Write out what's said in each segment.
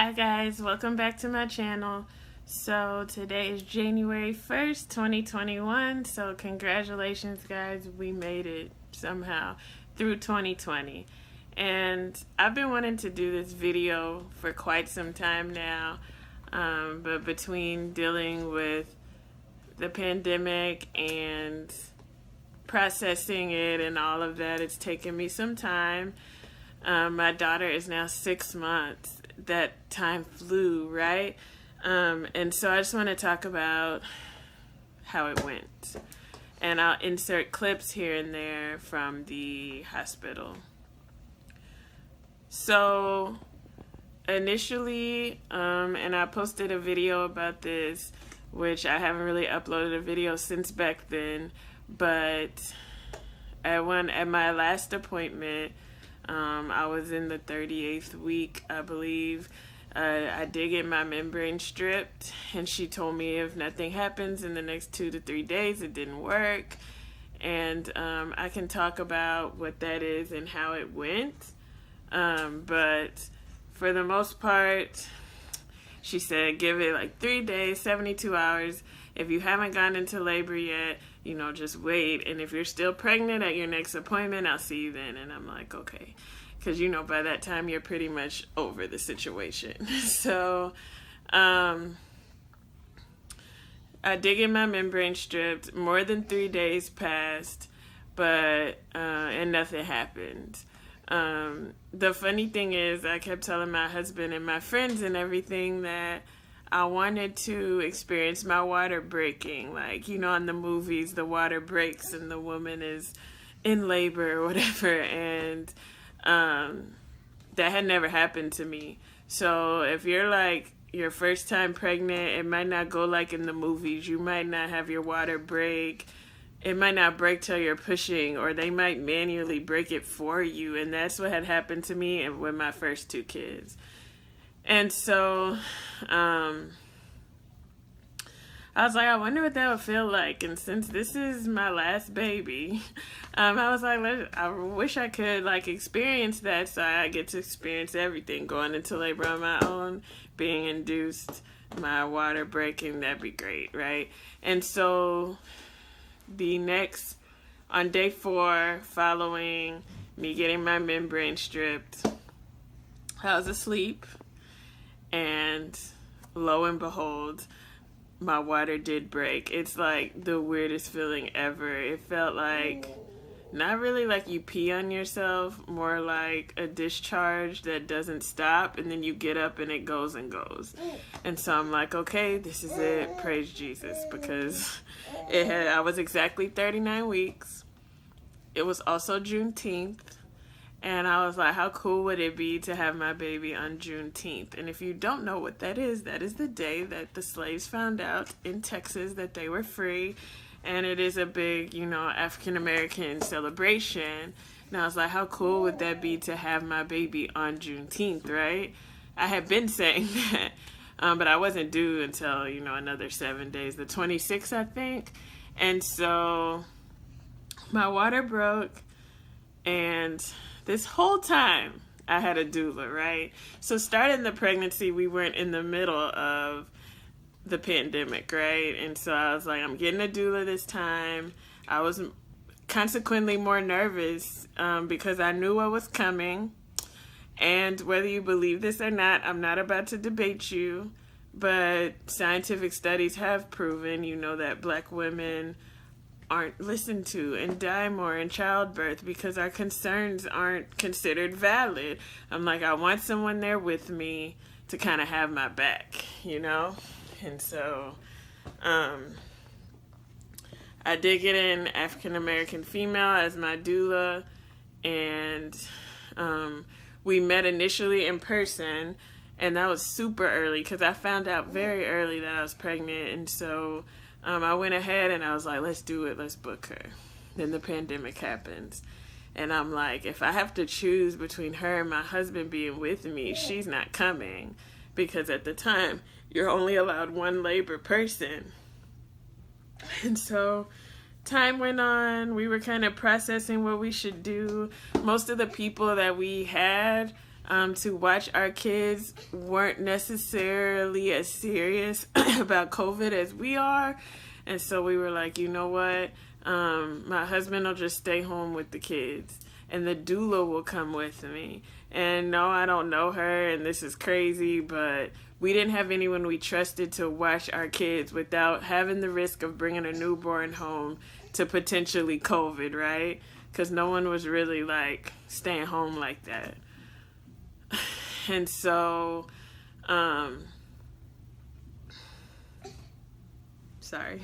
Hi guys, welcome back to my channel. So today is January 1st, 2021. So congratulations guys, we made it somehow through 2020. And I've been wanting to do this video for quite some time now. But between dealing with the pandemic and processing it and all of that, it's taken me some time. My daughter is now 6 months. That time flew, right? And so I just want to talk about how it went. And I'll insert clips here and there from the hospital. So initially, and I posted a video about this, which I haven't really uploaded a video since back then, but at my last appointment, I was in the 38th week, I believe. I did get my membrane stripped, and she told me if nothing happens in the next 2 to 3 days, it didn't work. And I can talk about what that is and how it went. But for the most part, she said give it like 3 days, 72 hours. If you haven't gone into labor yet, just wait. And if you're still pregnant at your next appointment, I'll see you then. And I'm like, okay. Because, by that time, you're pretty much over the situation. So, I did get my membrane stripped. More than 3 days passed, but, and nothing happened. The funny thing is, I kept telling my husband and my friends and everything that I wanted to experience my water breaking. Like, on the movies, the water breaks and the woman is in labor or whatever. And that had never happened to me. So if you're like your first time pregnant, it might not go like in the movies. You might not have your water break. It might not break till you're pushing, or they might manually break it for you. And that's what had happened to me and with my first 2 kids. And so, I was like, I wonder what that would feel like. And since this is my last baby, I was like, I wish I could experience that, so I get to experience everything, going into labor on my own, being induced, my water breaking. That'd be great, right? And so on day 4, following me getting my membrane stripped, I was asleep. And lo and behold, my water did break. It's like the weirdest feeling ever. It felt like, not really like you pee on yourself, more like a discharge that doesn't stop, and then you get up and it goes and goes. And so I'm like, okay, this is it. Praise Jesus, because I was exactly 39 weeks. It was also Juneteenth. And I was like, how cool would it be to have my baby on Juneteenth? And if you don't know what that is the day that the slaves found out in Texas that they were free. And it is a big, African-American celebration. And I was like, how cool would that be to have my baby on Juneteenth, right? I had been saying that, but I wasn't due until, another 7 days, the 26th, I think. And so my water broke, and this whole time, I had a doula, right? So starting the pregnancy, we weren't in the middle of the pandemic, right? And so I was like, I'm getting a doula this time. I was consequently more nervous because I knew what was coming. And whether you believe this or not, I'm not about to debate you, but scientific studies have proven, that Black women aren't listened to and die more in childbirth because our concerns aren't considered valid. I'm like, I want someone there with me to kind of have my back, And so I did get an African-American female as my doula, and we met initially in person, and that was super early because I found out very early that I was pregnant. And so I went ahead and I was like, let's do it. Let's book her. Then the pandemic happens. And I'm like, if I have to choose between her and my husband being with me, she's not coming. Because at the time, you're only allowed 1 labor person. And so time went on. We were kind of processing what we should do. Most of the people that we had to watch our kids weren't necessarily as serious about COVID as we are. And so we were like, you know what? My husband will just stay home with the kids and the doula will come with me. And no, I don't know her and this is crazy, but we didn't have anyone we trusted to watch our kids without having the risk of bringing a newborn home to potentially COVID, right? Because no one was really like staying home like that. And so, sorry.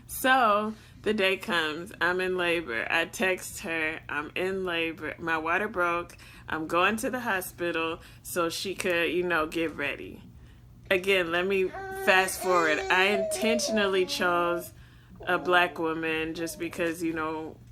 So the day comes, I'm in labor. I text her, I'm in labor. My water broke. I'm going to the hospital so she could, get ready. Again, let me fast forward. I intentionally chose a black woman just because,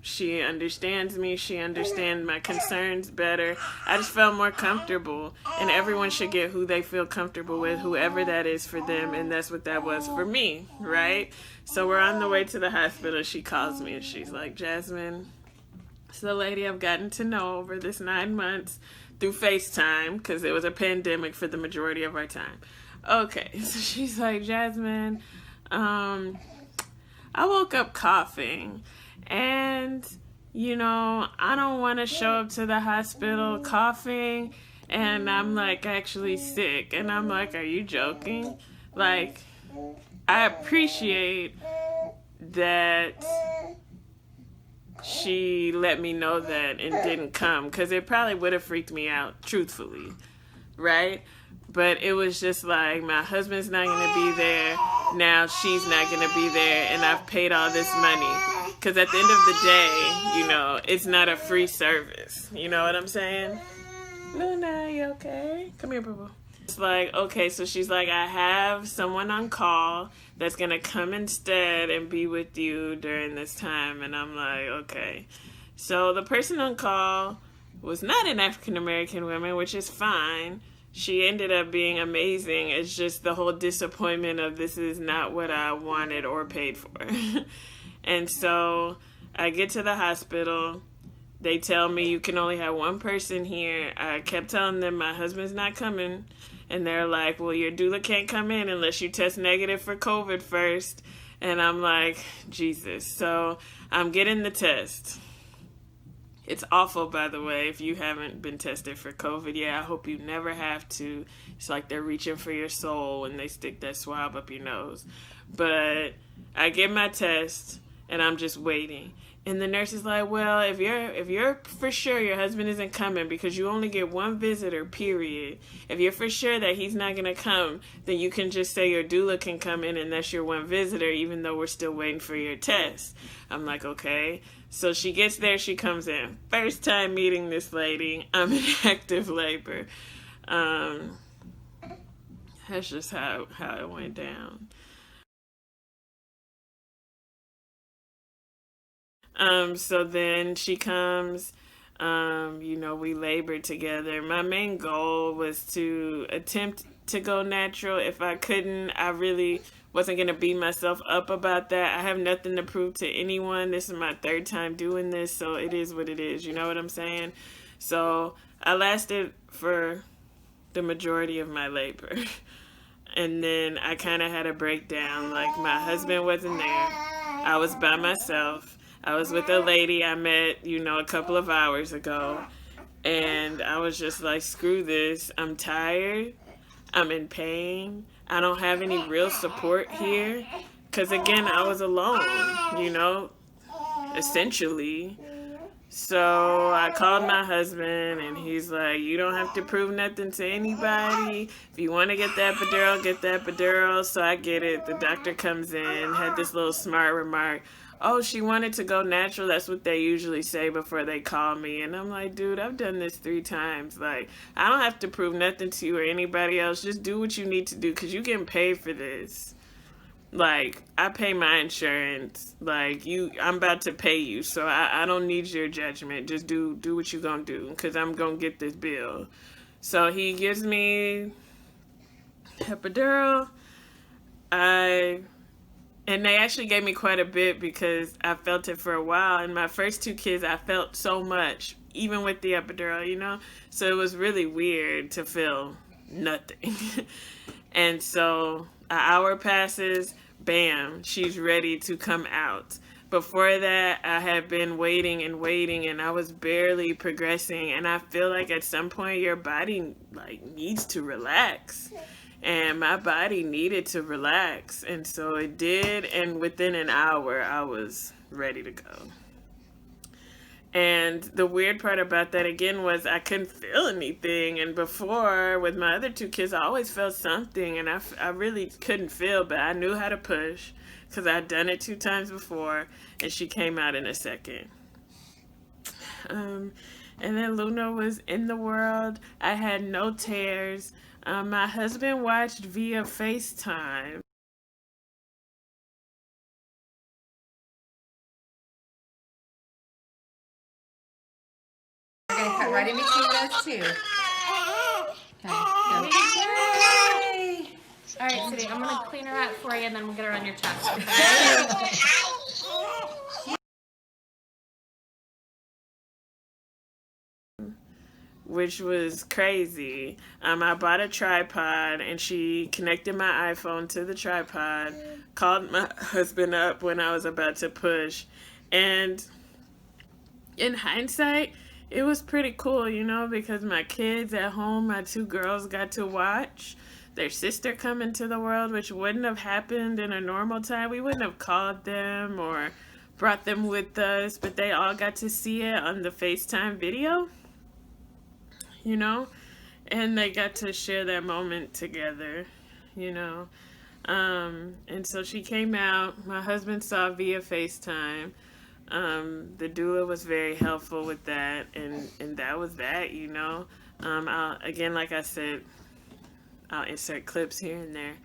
she understands me. She understands my concerns better. I just felt more comfortable. And everyone should get who they feel comfortable with, whoever that is for them. And that's what that was for me, right? So we're on the way to the hospital. She calls me and she's like, Jasmine, it's the lady I've gotten to know over this 9 months through FaceTime because it was a pandemic for the majority of our time. Okay, so she's like, Jasmine, I woke up coughing and, I don't want to show up to the hospital coughing and I'm like actually sick. And I'm like, are you joking? Like, I appreciate that she let me know that and didn't come because it probably would have freaked me out, truthfully, right? But it was just like, my husband's not going to be there. Now she's not going to be there. And I've paid all this money. Because at the end of the day, it's not a free service. You know what I'm saying? Luna, you okay? Come here, boo-boo. It's like, okay, so she's like, I have someone on call that's going to come instead and be with you during this time. And I'm like, okay. So the person on call was not an African-American woman, which is fine. She ended up being amazing. It's just the whole disappointment of this is not what I wanted or paid for. And so I get to the hospital. They tell me you can only have one person here. I kept telling them my husband's not coming. And they're like, well, your doula can't come in unless you test negative for COVID first. And I'm like, Jesus. So I'm getting the test. It's awful, by the way, if you haven't been tested for COVID. Yeah, I hope you never have to. It's like they're reaching for your soul when they stick that swab up your nose. But I get my test, and I'm just waiting. And the nurse is like, well, if you're for sure your husband isn't coming because you only get one visitor, period. If you're for sure that he's not going to come, then you can just say your doula can come in and that's your one visitor, even though we're still waiting for your test. I'm like, okay. So she gets there, she comes in. First time meeting this lady, I'm in active labor. That's just how it went down. So then she comes, we labored together. My main goal was to attempt to go natural. If I couldn't, I really wasn't going to beat myself up about that. I have nothing to prove to anyone. This is my 3rd time doing this, so it is what it is. You know what I'm saying? So I lasted for the majority of my labor. And then I kind of had a breakdown. Like, my husband wasn't there. I was by myself. I was with a lady I met, a couple of hours ago. And I was just like, screw this. I'm tired. I'm in pain. I don't have any real support here. Because, again, I was alone, essentially. So I called my husband, and he's like, you don't have to prove nothing to anybody. If you want to get that epidural, get that epidural. So I get it. The doctor comes in, had this little smart remark. Oh, she wanted to go natural. That's what they usually say before they call me. And I'm like, dude, I've done this 3 times. Like, I don't have to prove nothing to you or anybody else. Just do what you need to do because you're getting paid for this. Like, I pay my insurance. Like, I'm about to pay you. So I don't need your judgment. Just do what you're going to do because I'm going to get this bill. So he gives me epidural. And they actually gave me quite a bit because I felt it for a while. And my first 2 kids, I felt so much. even with the epidural, you know? So it was really weird to feel nothing. And so an hour passes, bam, she's ready to come out. Before that, I had been waiting and waiting, and I was barely progressing. And I feel like at some point your body like needs to relax. And my body needed to relax. And so it did. And within an hour, I was ready to go. And the weird part about that again was I couldn't feel anything. And before, with my other two kids, I always felt something. And I really couldn't feel, but I knew how to push because I'd done it 2 times before. And she came out in a second. And then Luna was in the world. I had no tears. My husband watched via FaceTime. We're going to cut right in between those two. Okay, go. Yay! All right, City, I'm going to clean her up for you, and then we'll get her on your chest, okay? Which was crazy. I bought a tripod, and she connected my iPhone to the tripod, called my husband up when I was about to push, and in hindsight, it was pretty cool, you know, because my kids at home, my 2 girls got to watch their sister come into the world, which wouldn't have happened in a normal time. We wouldn't have called them or brought them with us, but they all got to see it on the FaceTime video, you know, and they got to share that moment together, you know. And so she came out, my husband saw via FaceTime. The doula was very helpful with that, and that was that, you know. Again, like I said, I'll insert clips here and there.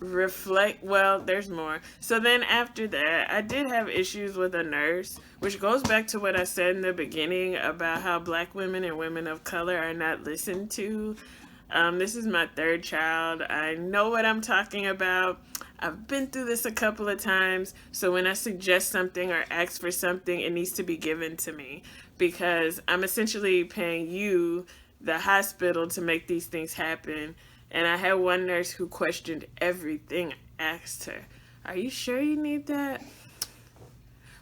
Reflect, well, there's more. So then after that, I did have issues with a nurse, which goes back to what I said in the beginning about how Black women and women of color are not listened to. This is my 3rd child. I know what I'm talking about. I've been through this a couple of times. So when I suggest something or ask for something, it needs to be given to me, because I'm essentially paying you, the hospital, to make these things happen. And I had one nurse who questioned everything I asked her. Are you sure you need that?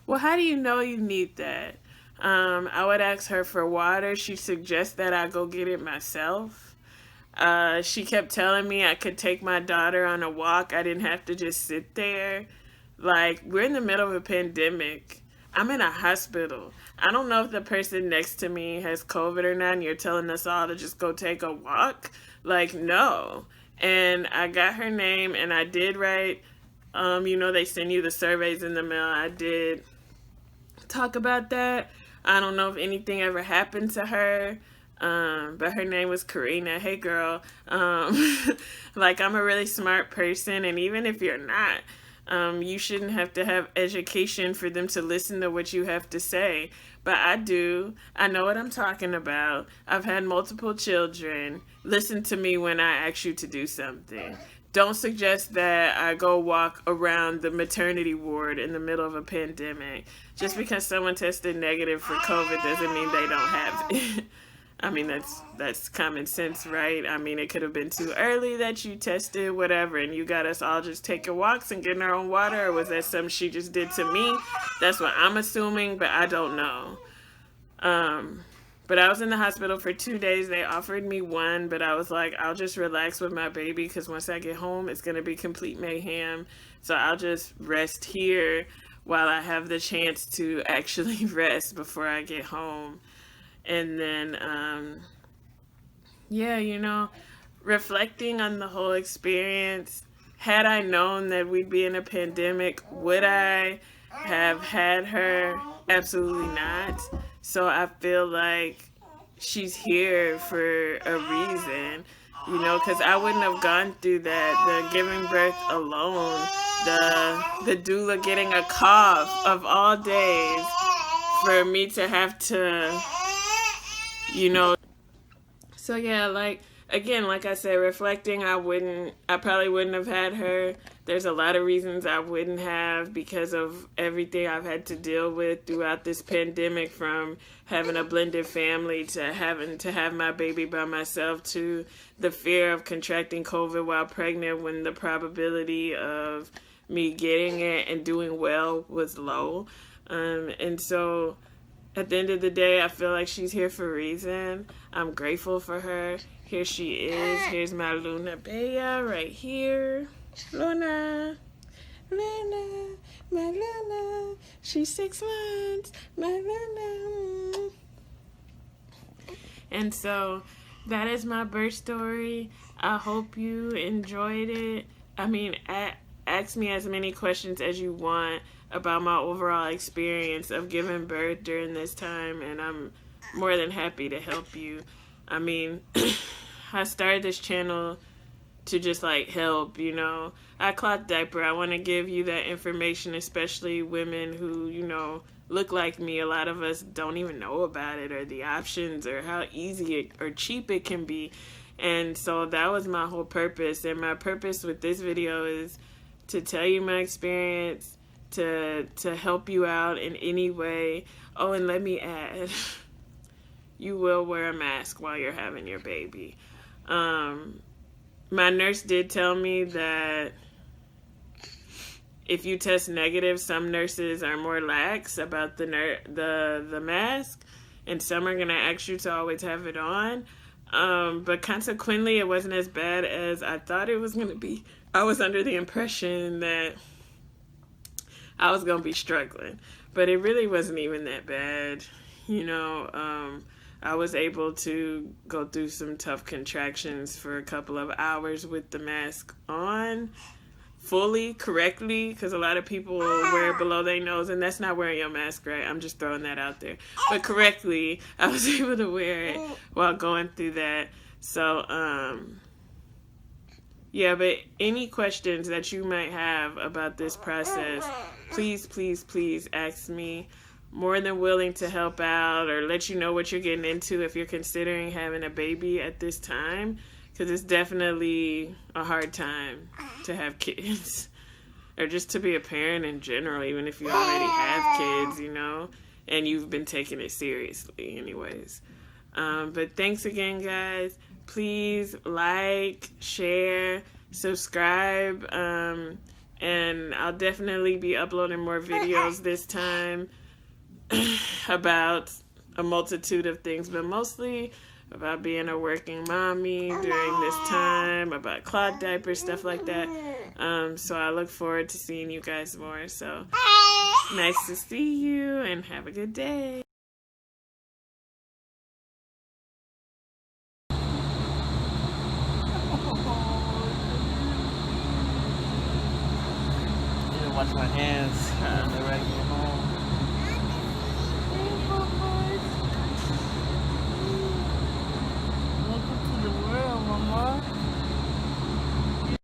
Well, how do you know you need that? I would ask her for water. She'd suggest that I go get it myself. She kept telling me I could take my daughter on a walk. I didn't have to just sit there. Like, we're in the middle of a pandemic. I'm in a hospital. I don't know if the person next to me has COVID or not, and you're telling us all to just go take a walk. Like, no. And I got her name, and I did write, you know, they send you the surveys in the mail. I did talk about that. I don't know if anything ever happened to her. But her name was Karina. Hey girl. Like, I'm a really smart person, and even if you're not, you shouldn't have to have education for them to listen to what you have to say. But I do. I know what I'm talking about. I've had multiple children. Listen to me when I ask you to do something. Don't suggest that I go walk around the maternity ward in the middle of a pandemic. Just because someone tested negative for COVID doesn't mean they don't have it. I mean, that's common sense, right? I mean, it could have been too early that you tested, whatever, and you got us all just taking walks and getting our own water, or was that something she just did to me? That's what I'm assuming, but I don't know. But I was in the hospital for 2 days. They offered me 1, but I was like, I'll just relax with my baby, because once I get home, it's going to be complete mayhem. So I'll just rest here while I have the chance to actually rest before I get home. And then, yeah, you know, reflecting on the whole experience, had I known that we'd be in a pandemic, would I have had her? Absolutely not. So I feel like she's here for a reason, you know, because I wouldn't have gone through that, the giving birth alone, the doula getting a cough of all days for me to have to, you know. So yeah, like, again, like I said, reflecting, I probably wouldn't have had her. There's a lot of reasons I wouldn't have because of everything I've had to deal with throughout this pandemic, from having a blended family to having to have my baby by myself, to the fear of contracting COVID while pregnant when the probability of me getting it and doing well was low. And so at the end of the day, I feel like she's here for a reason. I'm grateful for her. Here she is. Here's my Luna Bella right here. Luna. Luna. My Luna. She's 6 months. My Luna. And so that is my birth story. I hope you enjoyed it. I mean, ask me as many questions as you want about my overall experience of giving birth during this time, and I'm more than happy to help you. I mean, I started this channel to just like help, you know. I cloth diaper. I want to give you that information, especially women who, you know, look like me. A lot of us don't even know about it or the options or how easy or cheap it can be. And so that was my whole purpose. And my purpose with this video is to tell you my experience, to help you out in any way. Oh, and let me add, you will wear a mask while you're having your baby. My nurse did tell me that if you test negative, some nurses are more lax about the mask, and some are going to ask you to always have it on. But consequently, it wasn't as bad as I thought it was going to be. I was under the impression that I was going to be struggling, but it really wasn't even that bad. You know, I was able to go through some tough contractions for a couple of hours with the mask on fully, correctly, because a lot of people wear it below their nose, and that's not wearing your mask right. I'm just throwing that out there. But correctly, I was able to wear it while going through that. So, yeah, but any questions that you might have about this process, please, please, please ask me. More than willing to help out or let you know what you're getting into if you're considering having a baby at this time, because it's definitely a hard time to have kids or just to be a parent in general, even if you already have kids, you know, and you've been taking it seriously anyways. But thanks again, guys. Please like, share, subscribe, and I'll definitely be uploading more videos this time about a multitude of things, but mostly about being a working mommy during this time, about cloth diapers, stuff like that. So I look forward to seeing you guys more. So nice to see you and have a good day. Wash my hands. They're ready to go home.